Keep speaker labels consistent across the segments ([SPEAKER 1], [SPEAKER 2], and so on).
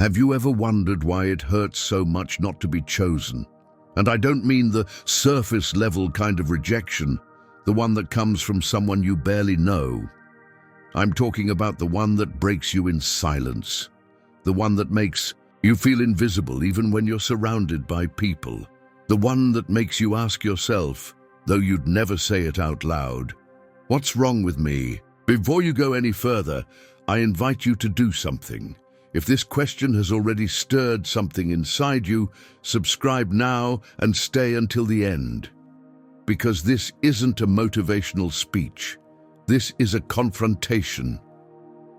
[SPEAKER 1] Have you ever wondered why it hurts so much not to be chosen? And I don't mean the surface level kind of rejection, the one that comes from someone you barely know. I'm talking about the one that breaks you in silence, the one that makes you feel invisible even when you're surrounded by people, the one that makes you ask yourself, though you'd never say it out loud, what's wrong with me? Before you go any further, I invite you to do something. If this question has already stirred something inside you, subscribe now and stay until the end. Because this isn't a motivational speech. This is a confrontation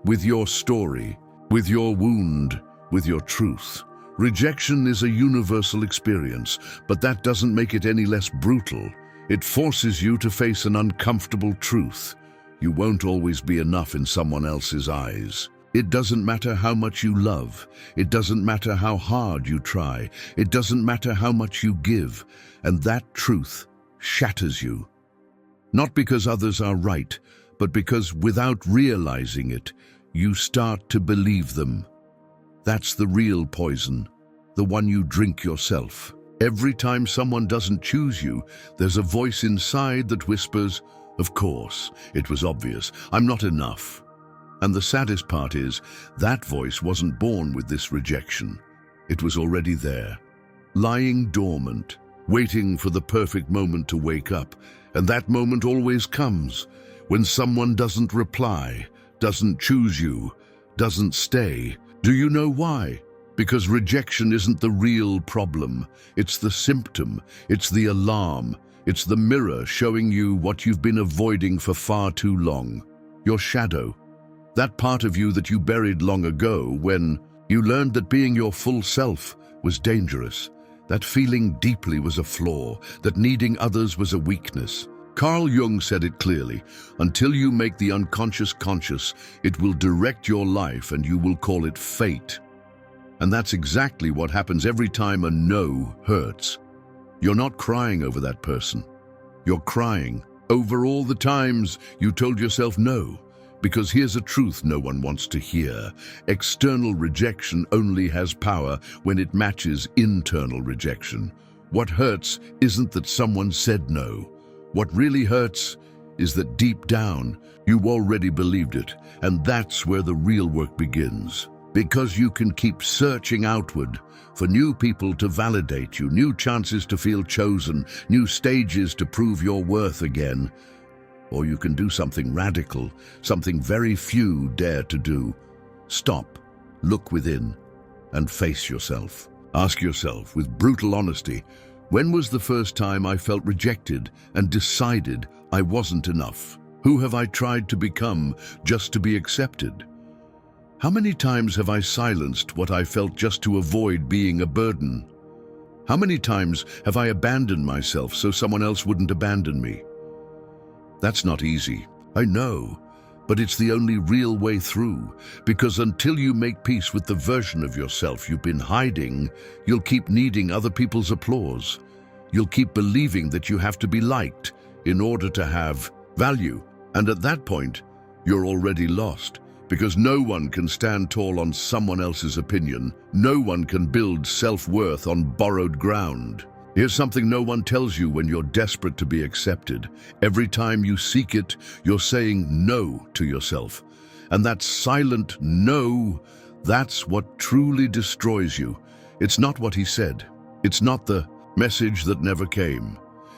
[SPEAKER 1] with your story, with your wound, with your truth. Rejection is a universal experience, but that doesn't make it any less brutal. It forces you to face an uncomfortable truth. You won't always be enough in someone else's eyes. It doesn't matter how much you love. It doesn't matter how hard you try. It doesn't matter how much you give. And that truth shatters you. Not because others are right, but because without realizing it, you start to believe them. That's the real poison, the one you drink yourself. Every time someone doesn't choose you, there's a voice inside that whispers, "Of course, it was obvious. I'm not enough." And the saddest part is, that voice wasn't born with this rejection. It was already there, lying dormant, waiting for the perfect moment to wake up. And that moment always comes when someone doesn't reply, doesn't choose you, doesn't stay. Do you know why? Because rejection isn't the real problem. It's the symptom. It's the alarm. It's the mirror showing you what you've been avoiding for far too long. Your shadow. That part of you that you buried long ago when you learned that being your full self was dangerous, that feeling deeply was a flaw, that needing others was a weakness. Carl Jung said it clearly, until you make the unconscious conscious, it will direct your life and you will call it fate. And that's exactly what happens every time a no hurts. You're not crying over that person. You're crying over all the times you told yourself no. Because here's a truth no one wants to hear. External rejection only has power when it matches internal rejection. What hurts isn't that someone said no. What really hurts is that deep down, you already believed it, and that's where the real work begins. Because you can keep searching outward for new people to validate you, new chances to feel chosen, new stages to prove your worth again. Or you can do something radical, something very few dare to do. Stop, look within, and face yourself. Ask yourself with brutal honesty, when was the first time I felt rejected and decided I wasn't enough? Who have I tried to become just to be accepted? How many times have I silenced what I felt just to avoid being a burden? How many times have I abandoned myself so someone else wouldn't abandon me? That's not easy, I know, but it's the only real way through, because until you make peace with the version of yourself you've been hiding, you'll keep needing other people's applause. You'll keep believing that you have to be liked in order to have value. And at that point, you're already lost, because no one can stand tall on someone else's opinion. No one can build self-worth on borrowed ground. Here's something no one tells you when you're desperate to be accepted. Every time you seek it, you're saying no to yourself. And that silent no, that's what truly destroys you. It's not what he said. It's not the message that never came.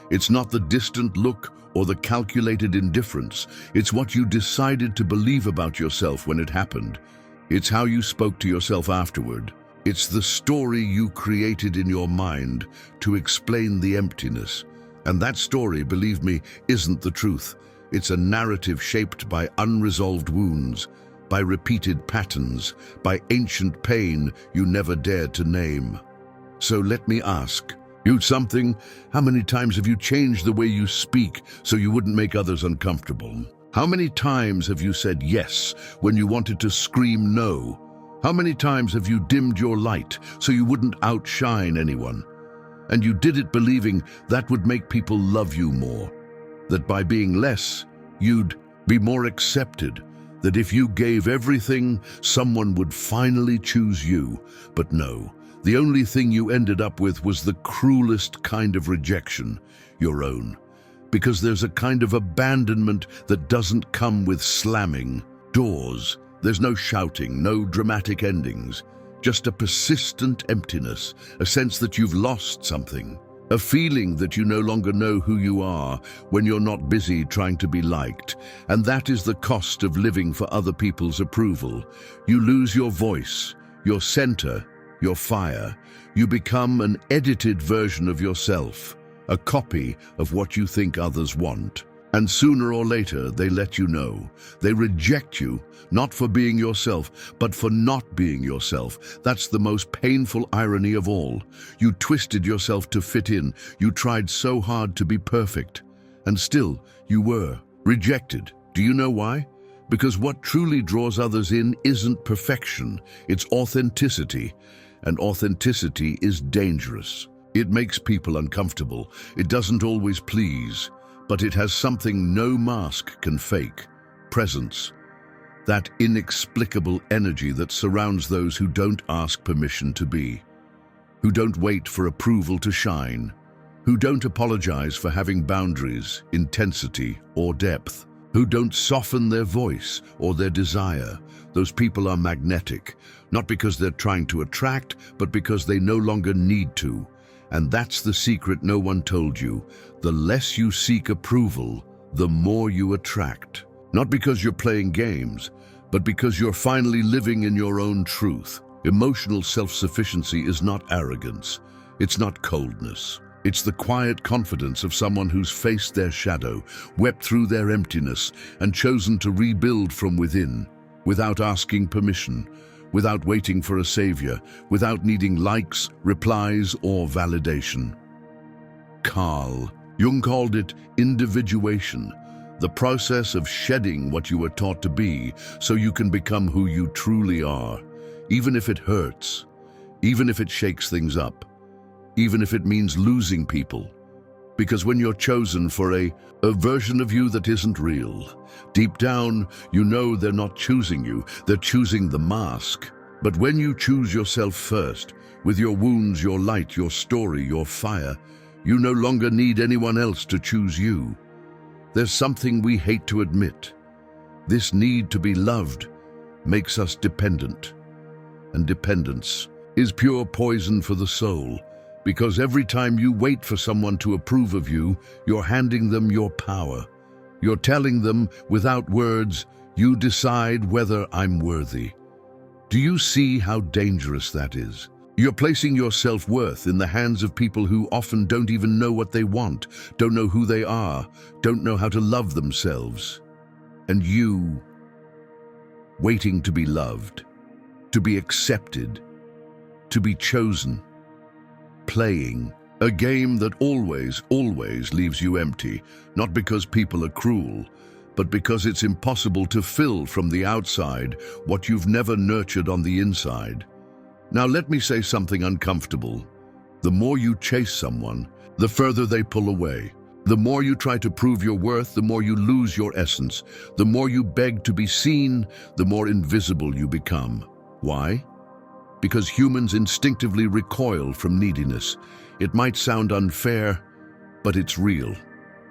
[SPEAKER 1] It's not the distant look or the calculated indifference. It's what you decided to believe about yourself when it happened. It's how you spoke to yourself afterward. It's the story you created in your mind to explain the emptiness. And that story, believe me, isn't the truth. It's a narrative shaped by unresolved wounds, by repeated patterns, by ancient pain you never dared to name. So let me ask you something. How many times have you changed the way you speak so you wouldn't make others uncomfortable? How many times have you said yes when you wanted to scream no? How many times have you dimmed your light so you wouldn't outshine anyone? And you did it believing that would make people love you more, that by being less, you'd be more accepted. That if you gave everything, someone would finally choose you. But no, the only thing you ended up with was the cruelest kind of rejection, your own. Because there's a kind of abandonment that doesn't come with slamming doors. There's no shouting, no dramatic endings, just a persistent emptiness, a sense that you've lost something, a feeling that you no longer know who you are when you're not busy trying to be liked. And that is the cost of living for other people's approval. You lose your voice, your center, your fire. You become an edited version of yourself, a copy of what you think others want. And sooner or later, they let you know. They reject you, not for being yourself, but for not being yourself. That's the most painful irony of all. You twisted yourself to fit in. You tried so hard to be perfect. And still, you were rejected. Do you know why? Because what truly draws others in isn't perfection, it's authenticity. And authenticity is dangerous. It makes people uncomfortable. It doesn't always please. But it has something no mask can fake: presence. That inexplicable energy that surrounds those who don't ask permission to be, who don't wait for approval to shine, who don't apologize for having boundaries, intensity, or depth, who don't soften their voice or their desire. Those people are magnetic, not because they're trying to attract, but because they no longer need to. And that's the secret no one told you. The less you seek approval, the more you attract. Not because you're playing games, but because you're finally living in your own truth. Emotional self-sufficiency is not arrogance. It's not coldness. It's the quiet confidence of someone who's faced their shadow, wept through their emptiness, and chosen to rebuild from within, without asking permission, without waiting for a savior, without needing likes, replies, or validation. Carl Jung called it individuation, the process of shedding what you were taught to be so you can become who you truly are, even if it hurts, even if it shakes things up, even if it means losing people. Because when you're chosen for a version of you that isn't real, deep down, you know they're not choosing you, they're choosing the mask. But when you choose yourself first, with your wounds, your light, your story, your fire, you no longer need anyone else to choose you. There's something we hate to admit. This need to be loved makes us dependent. And dependence is pure poison for the soul. Because every time you wait for someone to approve of you, you're handing them your power. You're telling them, without words, you decide whether I'm worthy. Do you see how dangerous that is? You're placing your self-worth in the hands of people who often don't even know what they want, don't know who they are, don't know how to love themselves. And you, waiting to be loved, to be accepted, to be chosen. Playing a game that always leaves you empty, not because people are cruel, but because it's impossible to fill from the outside what you've never nurtured on the inside. Now let me say something uncomfortable. The more you chase someone, the further they pull away. The more you try to prove your worth, the more you lose your essence. The more you beg to be seen, the more invisible you become. Why? Because humans instinctively recoil from neediness. It might sound unfair, but it's real.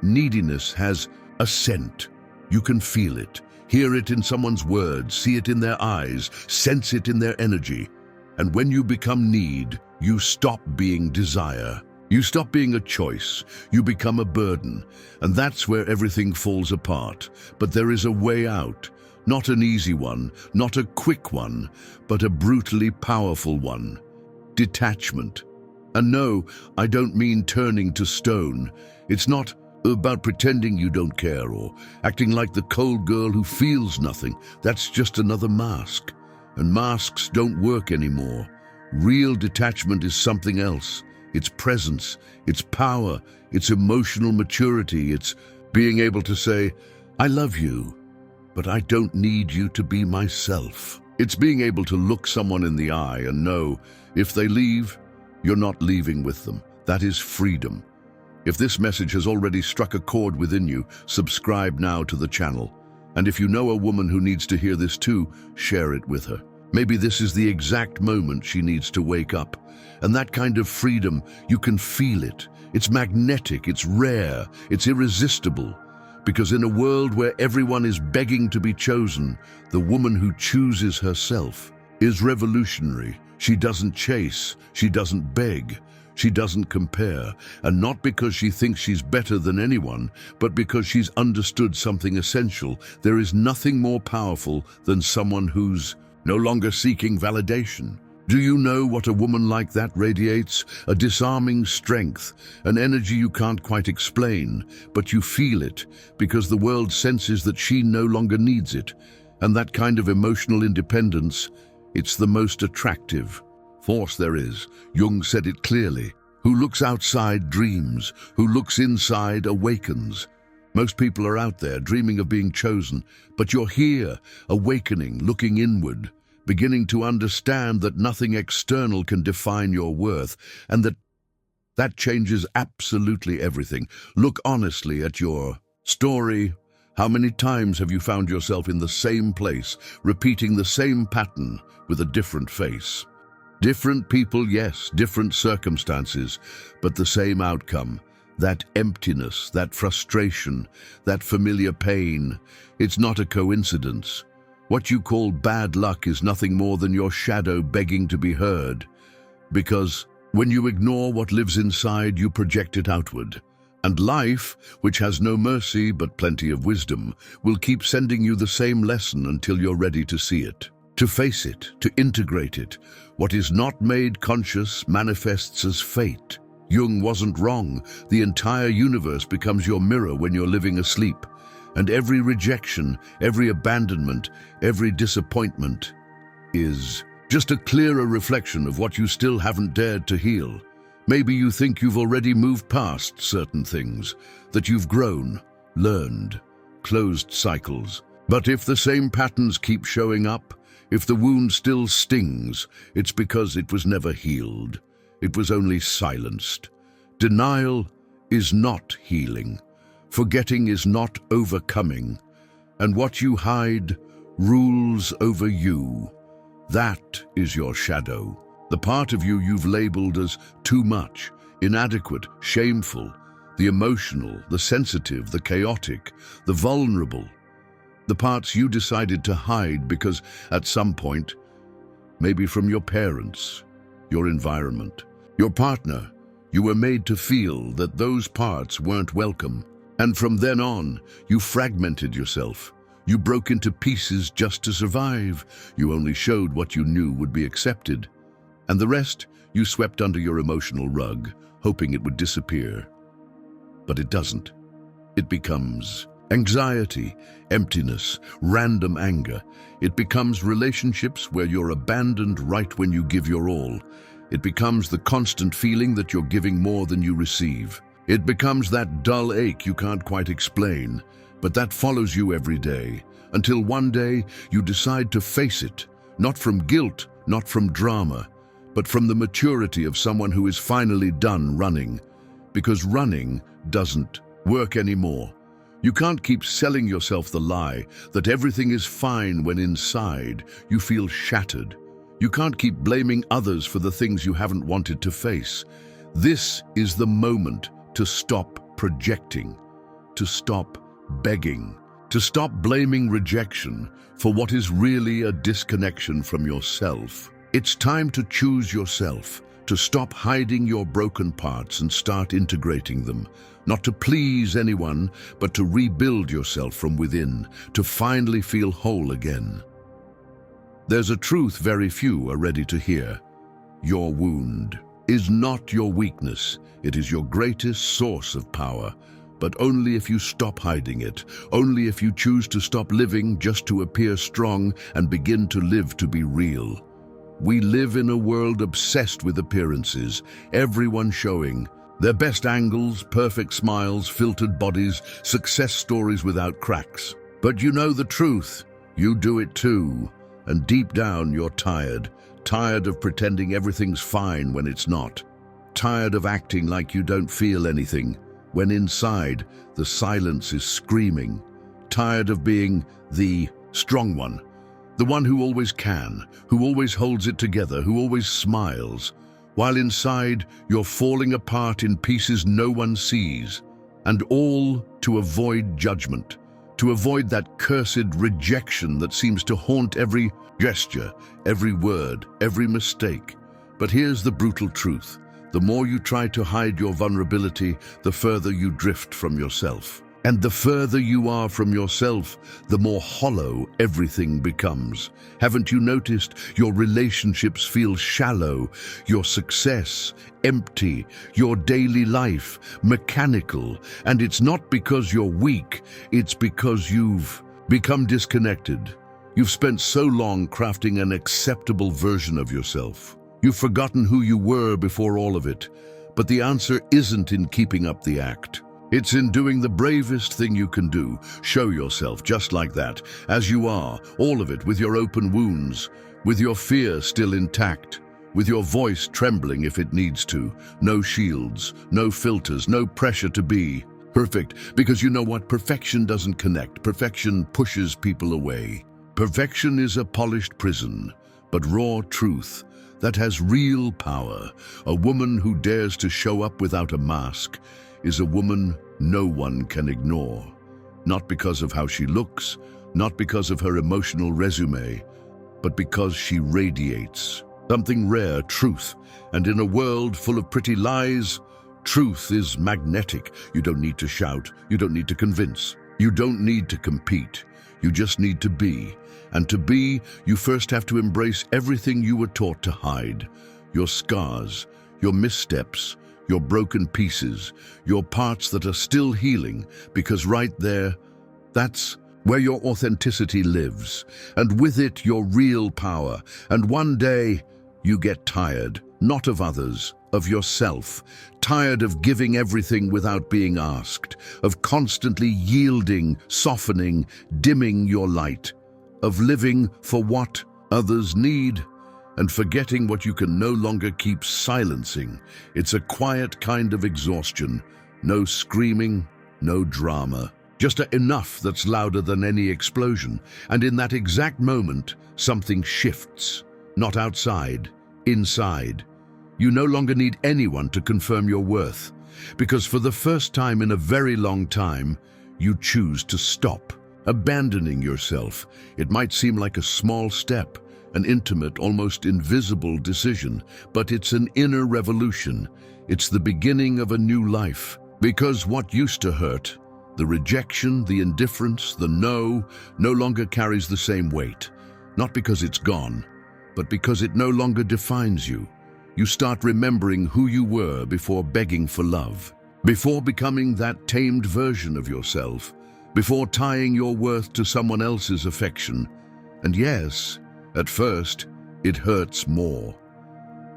[SPEAKER 1] Neediness has a scent. You can feel it, hear it in someone's words, see it in their eyes, sense it in their energy. And when you become need, you stop being desire. You stop being a choice. You become a burden. And that's where everything falls apart. But there is a way out. Not an easy one, not a quick one, but a brutally powerful one. Detachment. And no, I don't mean turning to stone. It's not about pretending you don't care or acting like the cold girl who feels nothing. That's just another mask. And masks don't work anymore. Real detachment is something else. It's presence, it's power, it's emotional maturity, it's being able to say, I love you, but I don't need you to be myself. It's being able to look someone in the eye and know, if they leave, you're not leaving with them. That is freedom. If this message has already struck a chord within you, subscribe now to the channel. And if you know a woman who needs to hear this too, share it with her. Maybe this is the exact moment she needs to wake up. And that kind of freedom, you can feel it. It's magnetic, it's rare, it's irresistible. Because in a world where everyone is begging to be chosen, the woman who chooses herself is revolutionary. She doesn't chase, she doesn't beg, she doesn't compare. And not because she thinks she's better than anyone, but because she's understood something essential. There is nothing more powerful than someone who's no longer seeking validation. Do you know what a woman like that radiates? A disarming strength, an energy you can't quite explain, but you feel it because the world senses that she no longer needs it. And that kind of emotional independence, it's the most attractive force there is. Jung said it clearly. Who looks outside dreams, who looks inside awakens. Most people are out there dreaming of being chosen, but you're here, awakening, looking inward, beginning to understand that nothing external can define your worth, and that changes absolutely everything. Look honestly at your story. How many times have you found yourself in the same place, repeating the same pattern with a different face? Different people, yes, different circumstances, but the same outcome. That emptiness, that frustration, that familiar pain. It's not a coincidence. What you call bad luck is nothing more than your shadow begging to be heard. Because when you ignore what lives inside, you project it outward. And life, which has no mercy but plenty of wisdom, will keep sending you the same lesson until you're ready to see it, to face it, to integrate it. What is not made conscious manifests as fate. Jung wasn't wrong. The entire universe becomes your mirror when you're living asleep. And every rejection, every abandonment, every disappointment is just a clearer reflection of what you still haven't dared to heal. Maybe you think you've already moved past certain things, that you've grown, learned, closed cycles. But if the same patterns keep showing up, if the wound still stings, it's because it was never healed. It was only silenced. Denial is not healing. Forgetting is not overcoming, and what you hide rules over you. That is your shadow, the part of you you've labeled as too much, inadequate, shameful, the emotional, the sensitive, the chaotic, the vulnerable. The parts you decided to hide because at some point, maybe from your parents, your environment, your partner, you were made to feel that those parts weren't welcome. And from then on, you fragmented yourself. You broke into pieces just to survive. You only showed what you knew would be accepted. And the rest, you swept under your emotional rug, hoping it would disappear. But it doesn't. It becomes anxiety, emptiness, random anger. It becomes relationships where you're abandoned right when you give your all. It becomes the constant feeling that you're giving more than you receive. It becomes that dull ache you can't quite explain, but that follows you every day, until one day you decide to face it, not from guilt, not from drama, but from the maturity of someone who is finally done running. Because running doesn't work anymore. You can't keep selling yourself the lie that everything is fine when inside you feel shattered. You can't keep blaming others for the things you haven't wanted to face. This is the moment to stop projecting, to stop begging, to stop blaming rejection for what is really a disconnection from yourself. It's time to choose yourself, to stop hiding your broken parts and start integrating them, not to please anyone, but to rebuild yourself from within, to finally feel whole again. There's a truth very few are ready to hear. Your wound is not your weakness. It is your greatest source of power, but only if you stop hiding it, only if you choose to stop living just to appear strong and begin to live to be real. We live in a world obsessed with appearances, everyone showing their best angles, perfect smiles, filtered bodies, success stories without cracks. But you know the truth, you do it too, and deep down you're tired of pretending everything's fine when it's not. Tired of acting like you don't feel anything, when inside the silence is screaming. tired of being the strong one, the one who always can, who always holds it together, who always smiles, while inside you're falling apart in pieces no one sees, and all to avoid judgment, to avoid that cursed rejection that seems to haunt every gesture, every word, every mistake. But here's the brutal truth. The more you try to hide your vulnerability, the further you drift from yourself. And the further you are from yourself, the more hollow everything becomes. Haven't you noticed? Your relationships feel shallow, your success empty, your daily life mechanical. And it's not because you're weak, it's because you've become disconnected. You've spent so long crafting an acceptable version of yourself. You've forgotten who you were before all of it. But the answer isn't in keeping up the act. It's in doing the bravest thing you can do. Show yourself just like that, as you are, all of it, with your open wounds, with your fear still intact, with your voice trembling if it needs to. No shields, no filters, no pressure to be perfect, because you know what? Perfection doesn't connect. Perfection pushes people away. Perfection is a polished prison, but raw truth that has real power. A woman who dares to show up without a mask is a woman no one can ignore. Not because of how she looks, not because of her emotional resume, but because she radiates something rare, truth. And in a world full of pretty lies, truth is magnetic. You don't need to shout, you don't need to convince, you don't need to compete. You just need to be. And to be, you first have to embrace everything you were taught to hide. Your scars, your missteps, your broken pieces, your parts that are still healing, because right there, that's where your authenticity lives, and with it your real power. And one day, you get tired, not of others, of yourself, tired of giving everything without being asked, of constantly yielding, softening, dimming your light, of living for what others need, and forgetting what you can no longer keep silencing. It's a quiet kind of exhaustion. No screaming, no drama. Just enough that's louder than any explosion. And in that exact moment, something shifts. Not outside, inside. You no longer need anyone to confirm your worth. Because for the first time in a very long time, you choose to stop. Abandoning yourself. It might seem like a small step, an intimate, almost invisible decision, but it's an inner revolution. It's the beginning of a new life. Because what used to hurt, the rejection, the indifference, the no longer carries the same weight. Not because it's gone, but because it no longer defines you. You start remembering who you were before begging for love, before becoming that tamed version of yourself, before tying your worth to someone else's affection. And yes, at first, it hurts more.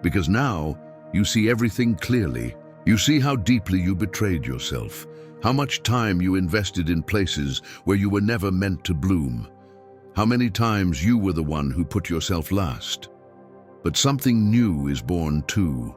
[SPEAKER 1] Because now, you see everything clearly. You see how deeply you betrayed yourself, how much time you invested in places where you were never meant to bloom, how many times you were the one who put yourself last. But something new is born too,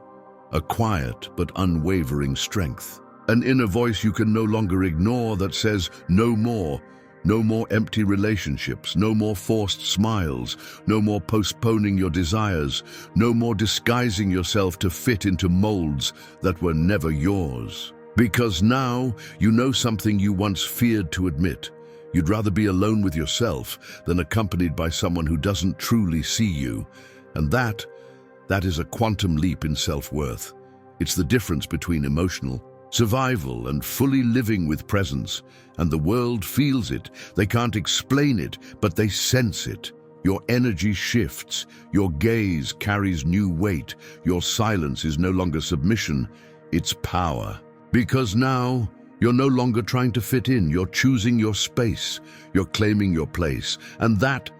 [SPEAKER 1] a quiet but unwavering strength. An inner voice you can no longer ignore that says, no more. No more empty relationships, no more forced smiles, no more postponing your desires, no more disguising yourself to fit into molds that were never yours. Because now you know something you once feared to admit. You'd rather be alone with yourself than accompanied by someone who doesn't truly see you. And that is a quantum leap in self-worth. It's the difference between emotional survival and fully living with presence. And the world feels it. They can't explain it, but they sense it. Your energy shifts. Your gaze carries new weight. Your silence is no longer submission, it's power. Because now, you're no longer trying to fit in. You're choosing your space. You're claiming your place. And that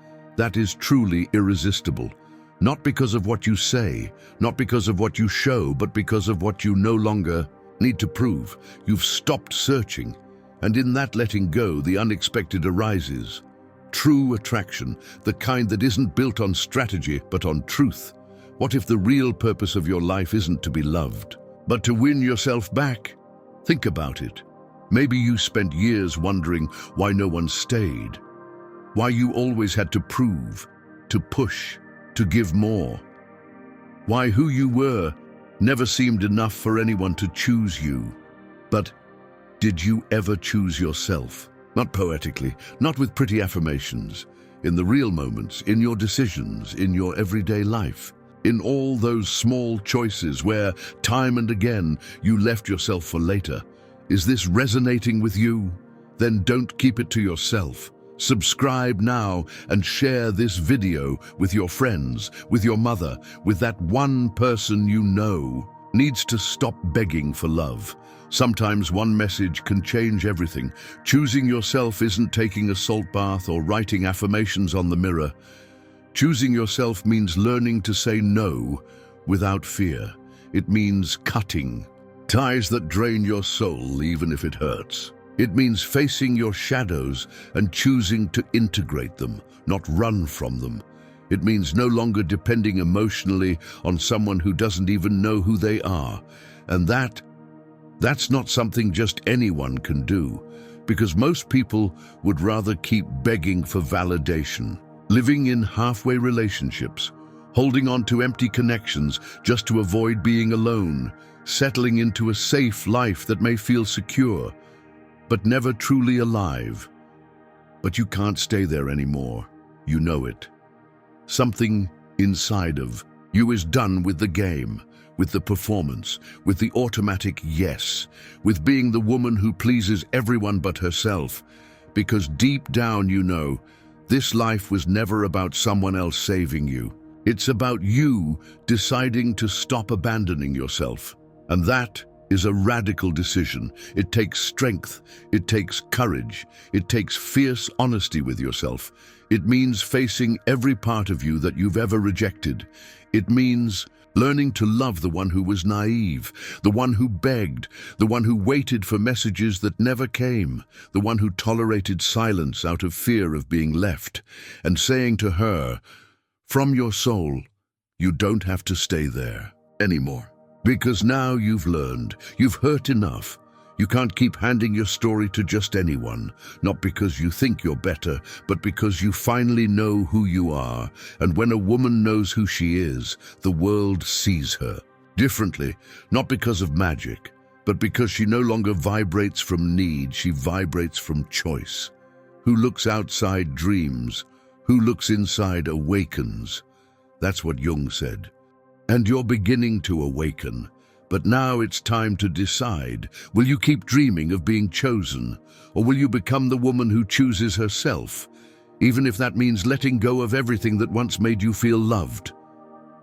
[SPEAKER 1] is truly irresistible. Not because of what you say, not because of what you show, but because of what you no longer need to prove. You've stopped searching. And in that letting go, the unexpected arises. True attraction, the kind that isn't built on strategy, but on truth. What if the real purpose of your life isn't to be loved, but to win yourself back? Think about it. Maybe you spent years wondering why no one stayed, why you always had to prove, to push, to give more, why who you were never seemed enough for anyone to choose you. But did you ever choose yourself? Not poetically, not with pretty affirmations, in the real moments, in your decisions, in your everyday life, in all those small choices where, time and again, you left yourself for later. Is this resonating with you? Then don't keep it to yourself. Subscribe now and share this video with your friends, with your mother, with that one person you know needs to stop begging for love. Sometimes one message can change everything. Choosing yourself isn't taking a salt bath or writing affirmations on the mirror. Choosing yourself means learning to say no without fear. It means cutting ties that drain your soul even if it hurts. It means facing your shadows and choosing to integrate them, not run from them. It means no longer depending emotionally on someone who doesn't even know who they are. And that's not something just anyone can do, because most people would rather keep begging for validation, living in halfway relationships, holding on to empty connections just to avoid being alone, settling into a safe life that may feel secure, but never truly alive. But you can't stay there anymore. You know it. Something inside of you is done with the game, with the performance, with the automatic yes, with being the woman who pleases everyone but herself. Because deep down you know, this life was never about someone else saving you. It's about you deciding to stop abandoning yourself. And that is a radical decision. It takes strength, it takes courage, it takes fierce honesty with yourself. It means facing every part of you that you've ever rejected. It means learning to love the one who was naive, the one who begged, the one who waited for messages that never came, the one who tolerated silence out of fear of being left, and saying to her, from your soul, you don't have to stay there anymore. Because now you've learned, you've hurt enough. You can't keep handing your story to just anyone, not because you think you're better, but because you finally know who you are. And when a woman knows who she is, the world sees her differently, not because of magic, but because she no longer vibrates from need, she vibrates from choice. Who looks outside dreams, who looks inside awakens. That's what Jung said. And you're beginning to awaken. But now it's time to decide. Will you keep dreaming of being chosen? Or will you become the woman who chooses herself? Even if that means letting go of everything that once made you feel loved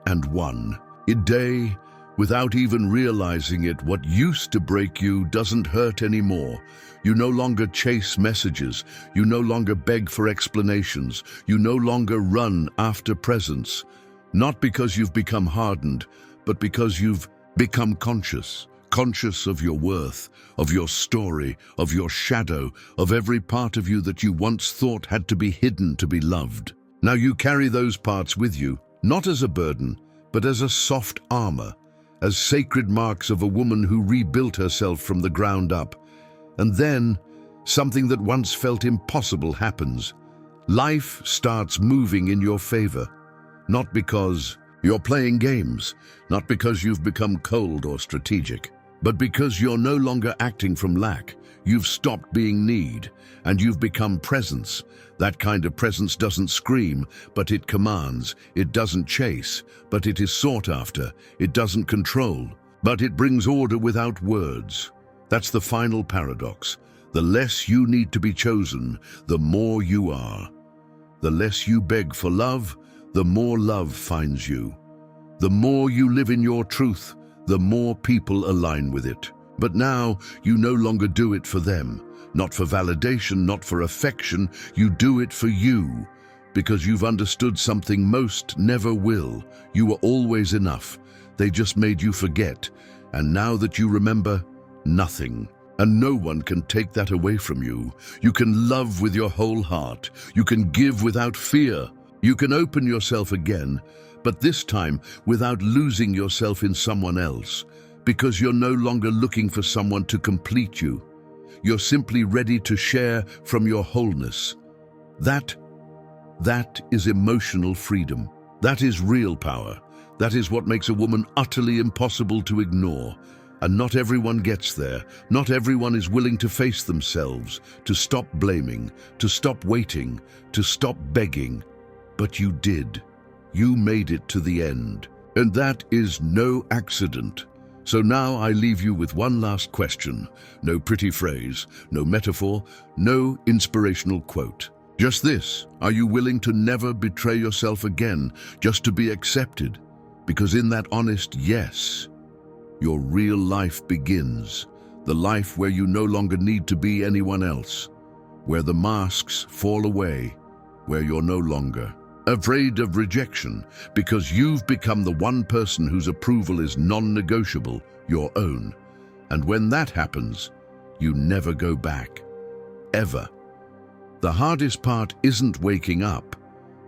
[SPEAKER 1] and won. A day, without even realizing it, what used to break you doesn't hurt anymore. You no longer chase messages. You no longer beg for explanations. You no longer run after presence. Not because you've become hardened, but because you've become conscious of your worth, of your story, of your shadow, of every part of you that you once thought had to be hidden to be loved. Now you carry those parts with you, not as a burden, but as a soft armor, as sacred marks of a woman who rebuilt herself from the ground up. And then, something that once felt impossible happens. Life starts moving in your favor. Not because you're playing games, not because you've become cold or strategic, but because you're no longer acting from lack. You've stopped being need, and you've become presence. That kind of presence doesn't scream, but it commands. It doesn't chase, but it is sought after. It doesn't control, but it brings order without words. That's the final paradox. The less you need to be chosen, the more you are. The less you beg for love, the more love finds you. The more you live in your truth, the more people align with it. But now you no longer do it for them, not for validation, not for affection. You do it for you, because you've understood something most never will. You were always enough. They just made you forget. And now that you remember, nothing. And no one can take that away from you. You can love with your whole heart. You can give without fear. You can open yourself again, but this time without losing yourself in someone else, because you're no longer looking for someone to complete you. You're simply ready to share from your wholeness. That is emotional freedom. That is real power. That is what makes a woman utterly impossible to ignore. And not everyone gets there. Not everyone is willing to face themselves, to stop blaming, to stop waiting, to stop begging. But you did. You made it to the end. And that is no accident. So now I leave you with one last question. No pretty phrase, no metaphor, no inspirational quote. Just this: are you willing to never betray yourself again, just to be accepted? Because in that honest yes, your real life begins. The life where you no longer need to be anyone else, where the masks fall away, where you're no longer afraid of rejection, because you've become the one person whose approval is non-negotiable, your own. And when that happens, you never go back. Ever. The hardest part isn't waking up.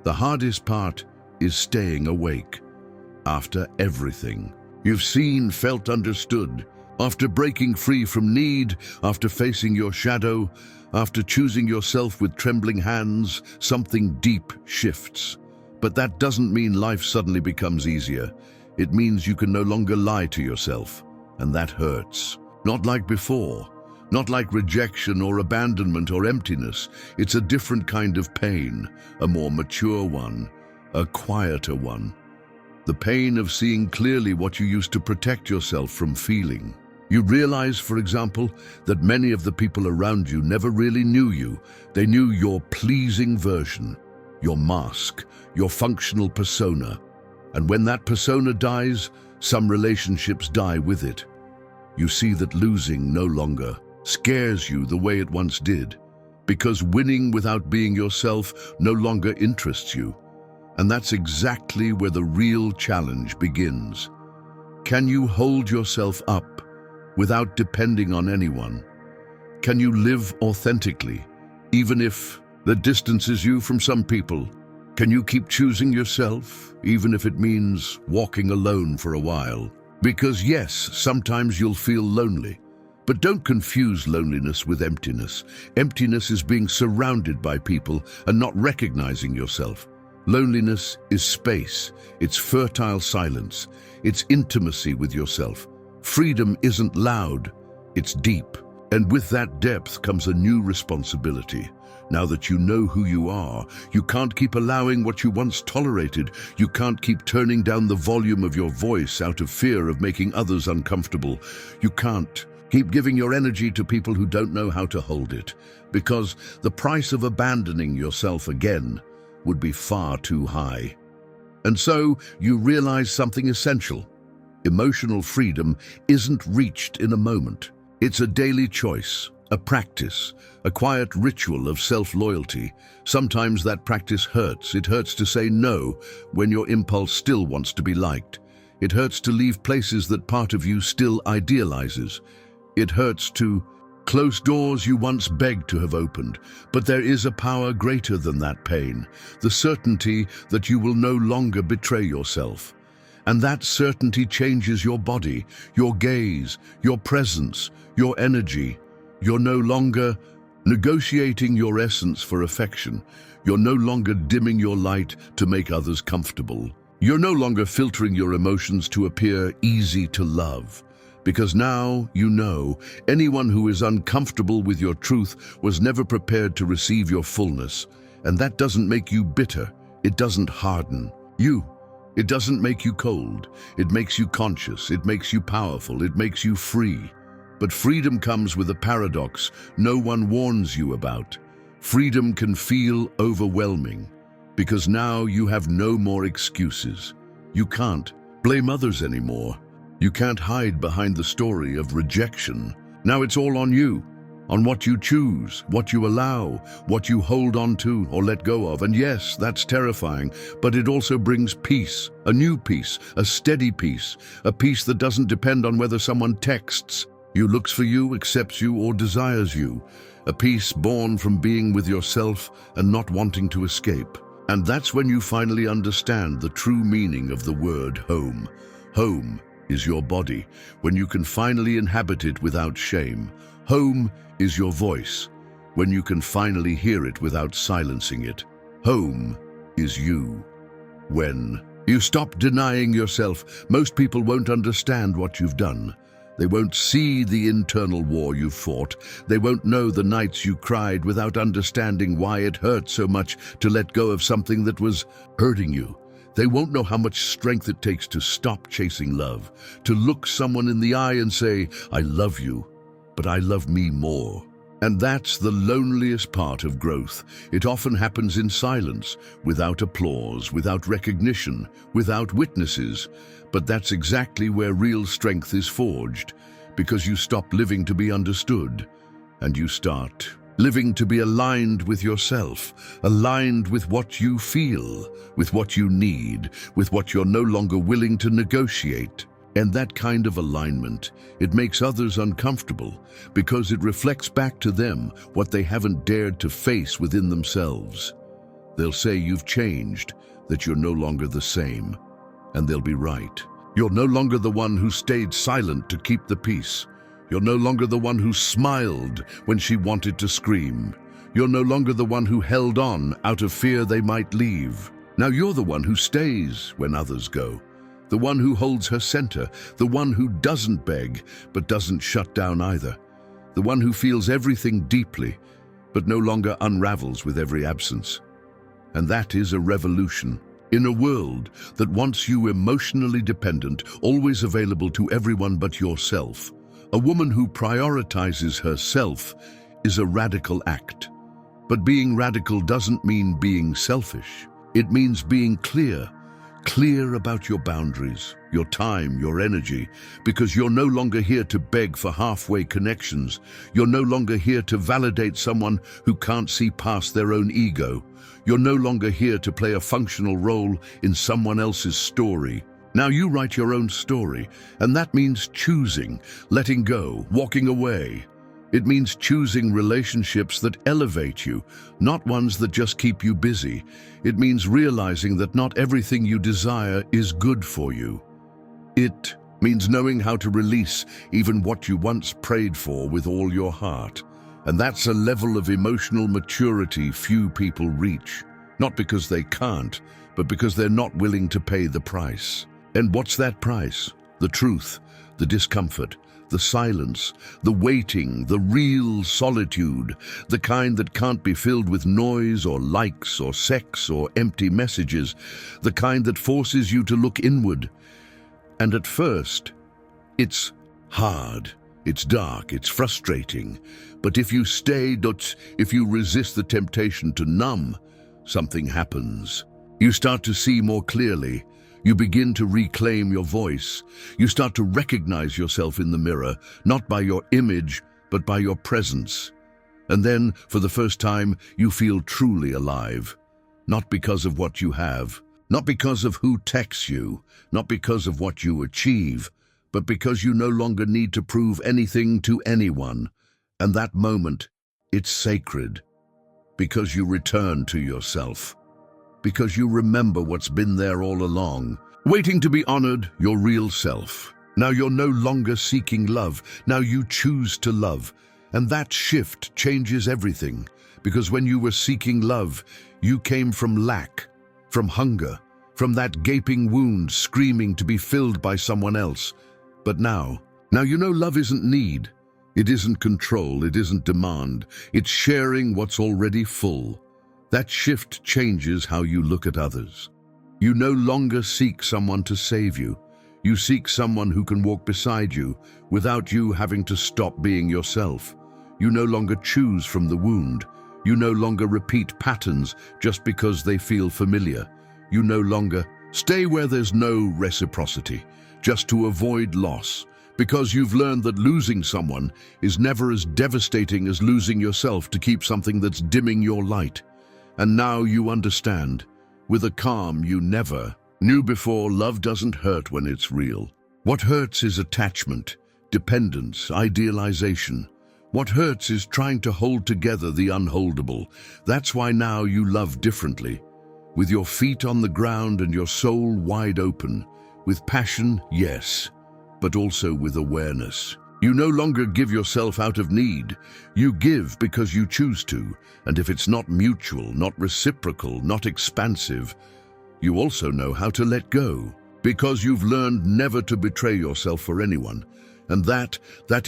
[SPEAKER 1] The hardest part is staying awake. After everything you've seen, felt, understood, after breaking free from need, after facing your shadow, after choosing yourself with trembling hands, something deep shifts. But that doesn't mean life suddenly becomes easier. It means you can no longer lie to yourself, and that hurts. Not like before, not like rejection or abandonment or emptiness. It's a different kind of pain, a more mature one, a quieter one. The pain of seeing clearly what you used to protect yourself from feeling. You realize, for example, that many of the people around you never really knew you. They knew your pleasing version, your mask, your functional persona. And when that persona dies, some relationships die with it. You see that losing no longer scares you the way it once did, because winning without being yourself no longer interests you. And that's exactly where the real challenge begins. Can you hold yourself up without depending on anyone? Can you live authentically, even if that distances you from some people? Can you keep choosing yourself, even if it means walking alone for a while? Because yes, sometimes you'll feel lonely, but don't confuse loneliness with emptiness. Emptiness is being surrounded by people and not recognizing yourself. Loneliness is space, it's fertile silence, it's intimacy with yourself. Freedom isn't loud, it's deep. And with that depth comes a new responsibility. Now that you know who you are, you can't keep allowing what you once tolerated. You can't keep turning down the volume of your voice out of fear of making others uncomfortable. You can't keep giving your energy to people who don't know how to hold it, because the price of abandoning yourself again would be far too high. And so you realize something essential. Emotional freedom isn't reached in a moment. It's a daily choice, a practice, a quiet ritual of self-loyalty. Sometimes that practice hurts. It hurts to say no when your impulse still wants to be liked. It hurts to leave places that part of you still idealizes. It hurts to close doors you once begged to have opened. But there is a power greater than that pain, the certainty that you will no longer betray yourself. And that certainty changes your body, your gaze, your presence, your energy. You're no longer negotiating your essence for affection. You're no longer dimming your light to make others comfortable. You're no longer filtering your emotions to appear easy to love. Because now you know anyone who is uncomfortable with your truth was never prepared to receive your fullness. And that doesn't make you bitter. It doesn't harden you. It doesn't make you cold. It makes you conscious. It makes you powerful. It makes you free. But freedom comes with a paradox no one warns you about. Freedom can feel overwhelming because now you have no more excuses. You can't blame others anymore. You can't hide behind the story of rejection. Now it's all on you, on what you choose, what you allow, what you hold on to or let go of. And yes, that's terrifying, but it also brings peace, a new peace, a steady peace, a peace that doesn't depend on whether someone texts you, looks for you, accepts you, or desires you. A peace born from being with yourself and not wanting to escape. And that's when you finally understand the true meaning of the word home. Home is your body, when you can finally inhabit it without shame. Home is your voice, when you can finally hear it without silencing it. Home is you. When you stop denying yourself, most people won't understand what you've done. They won't see the internal war you've fought. They won't know the nights you cried without understanding why it hurt so much to let go of something that was hurting you. They won't know how much strength it takes to stop chasing love, to look someone in the eye and say, I love you, but I love me more. And that's the loneliest part of growth. It often happens in silence, without applause, without recognition, without witnesses. But that's exactly where real strength is forged, because you stop living to be understood, and you start living to be aligned with yourself, aligned with what you feel, with what you need, with what you're no longer willing to negotiate. And that kind of alignment, it makes others uncomfortable because it reflects back to them what they haven't dared to face within themselves. They'll say you've changed, that you're no longer the same. And they'll be right. You're no longer the one who stayed silent to keep the peace. You're no longer the one who smiled when she wanted to scream. You're no longer the one who held on out of fear they might leave. Now you're the one who stays when others go. The one who holds her center, the one who doesn't beg, but doesn't shut down either. The one who feels everything deeply, but no longer unravels with every absence. And that is a revolution. In a world that wants you emotionally dependent, always available to everyone but yourself, a woman who prioritizes herself is a radical act. But being radical doesn't mean being selfish. It means being clear about your boundaries, your time, your energy, because you're no longer here to beg for halfway connections. You're no longer here to validate someone who can't see past their own ego. You're no longer here to play a functional role in someone else's story. Now you write your own story, and that means choosing, letting go, walking away. It means choosing relationships that elevate you, not ones that just keep you busy. It means realizing that not everything you desire is good for you. It means knowing how to release even what you once prayed for with all your heart. And that's a level of emotional maturity few people reach, not because they can't, but because they're not willing to pay the price. And what's that price? The truth, the discomfort, the silence, the waiting, the real solitude, the kind that can't be filled with noise or likes or sex or empty messages, the kind that forces you to look inward. And at first, it's hard, it's dark, it's frustrating. But if you stay, if you resist the temptation to numb, something happens. You start to see more clearly. You begin to reclaim your voice. You start to recognize yourself in the mirror, not by your image, but by your presence. And then, for the first time, you feel truly alive. Not because of what you have, not because of who texts you, not because of what you achieve, but because you no longer need to prove anything to anyone. And that moment, it's sacred. Because you return to yourself. Because you remember what's been there all along, waiting to be honored, your real self. Now you're no longer seeking love. Now you choose to love. And that shift changes everything. Because when you were seeking love, you came from lack, from hunger, from that gaping wound screaming to be filled by someone else. But now you know love isn't need. It isn't control. It isn't demand. It's sharing what's already full. That shift changes how you look at others. You no longer seek someone to save you. You seek someone who can walk beside you without you having to stop being yourself. You no longer choose from the wound. You no longer repeat patterns just because they feel familiar. You no longer stay where there's no reciprocity, just to avoid loss, because you've learned that losing someone is never as devastating as losing yourself to keep something that's dimming your light. And now you understand, with a calm you never knew before, love doesn't hurt when it's real. What hurts is attachment, dependence, idealization. What hurts is trying to hold together the unholdable. That's why now you love differently. With your feet on the ground and your soul wide open. With passion, yes. but also with awareness. You no longer give yourself out of need. You give because you choose to, and if it's not mutual, not reciprocal, not expansive, you also know how to let go, because you've learned never to betray yourself for anyone. And that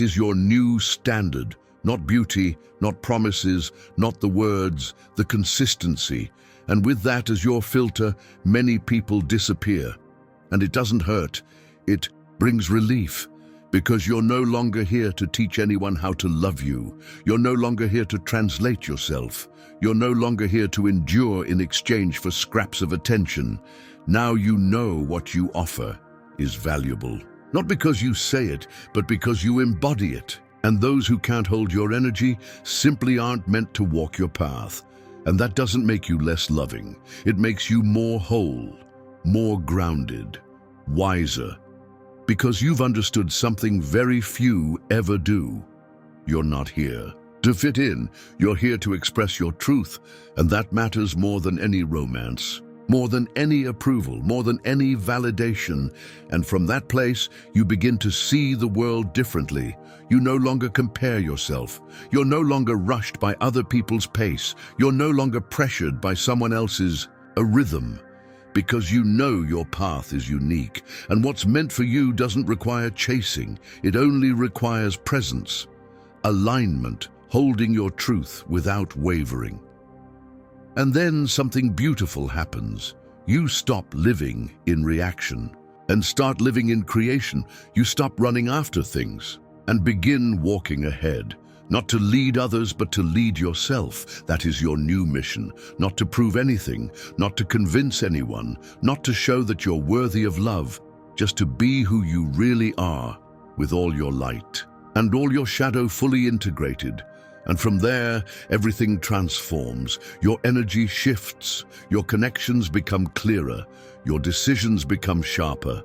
[SPEAKER 1] is your new standard. Not beauty, not promises, not the words, the consistency. And with that as your filter, many people disappear. And it doesn't hurt, it brings relief. Because you're no longer here to teach anyone how to love you. You're no longer here to translate yourself. You're no longer here to endure in exchange for scraps of attention. Now you know what you offer is valuable. Not because you say it, but because you embody it. And those who can't hold your energy simply aren't meant to walk your path. And that doesn't make you less loving. It makes you more whole, more grounded, wiser. Because you've understood something very few ever do. You're not here to fit in. You're here to express your truth, and that matters more than any romance, more than any approval, more than any validation. And from that place, you begin to see the world differently. You no longer compare yourself. You're no longer rushed by other people's pace. You're no longer pressured by someone else's rhythm. Because you know your path is unique, and what's meant for you doesn't require chasing. It only requires presence, alignment, holding your truth without wavering. And then something beautiful happens. You stop living in reaction and start living in creation. You stop running after things and begin walking ahead. Not to lead others, but to lead yourself. That is your new mission. Not to prove anything, not to convince anyone, not to show that you're worthy of love, just to be who you really are, with all your light and all your shadow fully integrated. And from there, everything transforms. Your energy shifts, your connections become clearer, your decisions become sharper.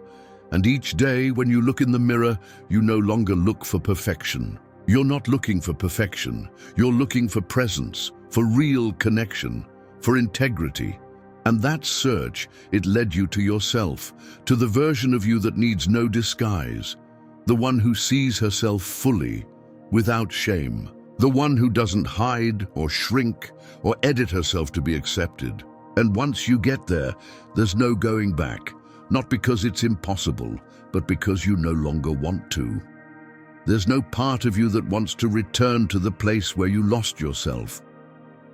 [SPEAKER 1] And each day, when you look in the mirror, you no longer look for perfection. You're not looking for perfection. You're looking for presence, for real connection, for integrity. And that search, it led you to yourself, to the version of you that needs no disguise, the one who sees herself fully, without shame, the one who doesn't hide or shrink or edit herself to be accepted. And once you get there, there's no going back, not because it's impossible, but because you no longer want to. There's no part of you that wants to return to the place where you lost yourself.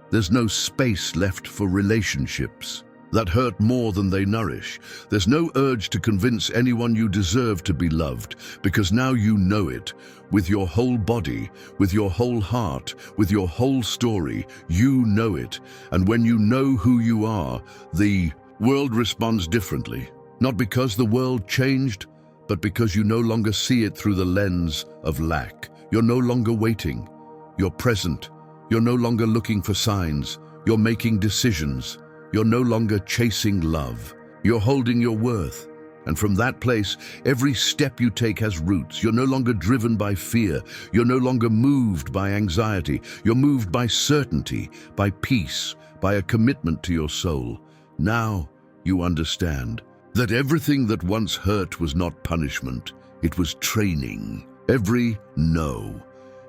[SPEAKER 1] There's no space left for relationships that hurt more than they nourish. There's no urge to convince anyone you deserve to be loved, because now you know it. With your whole body, with your whole heart, with your whole story, you know it. And when you know who you are, the world responds differently. Not because the world changed, but because you no longer see it through the lens of lack. You're no longer waiting. You're present. You're no longer looking for signs. You're making decisions. You're no longer chasing love. You're holding your worth. And from that place, every step you take has roots. You're no longer driven by fear. You're no longer moved by anxiety. You're moved by certainty, by peace, by a commitment to your soul. Now you understand that everything that once hurt was not punishment, it was training. Every no,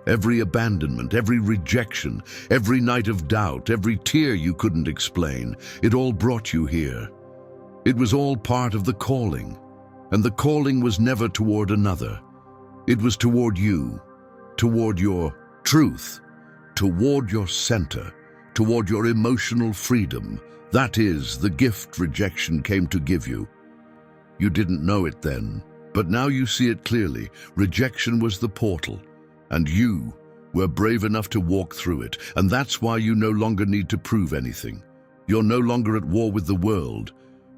[SPEAKER 1] every abandonment, every rejection, every night of doubt, every tear you couldn't explain, it all brought you here. It was all part of the calling, and the calling was never toward another. It was toward you, toward your truth, toward your center, toward your emotional freedom. That is the gift rejection came to give you. You didn't know it then, but now you see it clearly. Rejection was the portal, and you were brave enough to walk through it, and that's why you no longer need to prove anything. You're no longer at war with the world.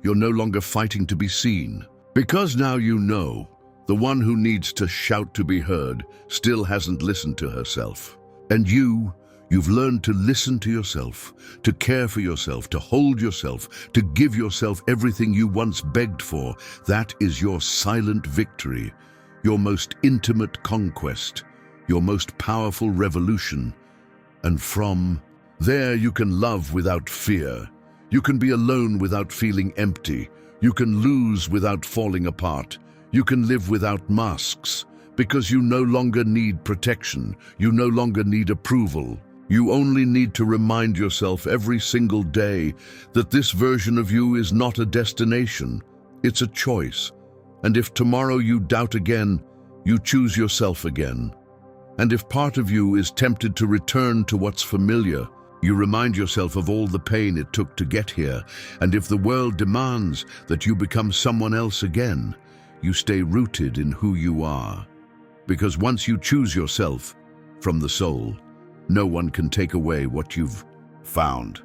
[SPEAKER 1] You're no longer fighting to be seen. Because now you know, the one who needs to shout to be heard still hasn't listened to herself. And you've learned to listen to yourself, to care for yourself, to hold yourself, to give yourself everything you once begged for. That is your silent victory, your most intimate conquest, your most powerful revolution. And from there you can love without fear. You can be alone without feeling empty. You can lose without falling apart. You can live without masks because you no longer need protection. You no longer need approval. You only need to remind yourself every single day that this version of you is not a destination. It's a choice. And if tomorrow you doubt again, you choose yourself again. And if part of you is tempted to return to what's familiar, you remind yourself of all the pain it took to get here. And if the world demands that you become someone else again, you stay rooted in who you are. Because once you choose yourself from the soul, no one can take away what you've found.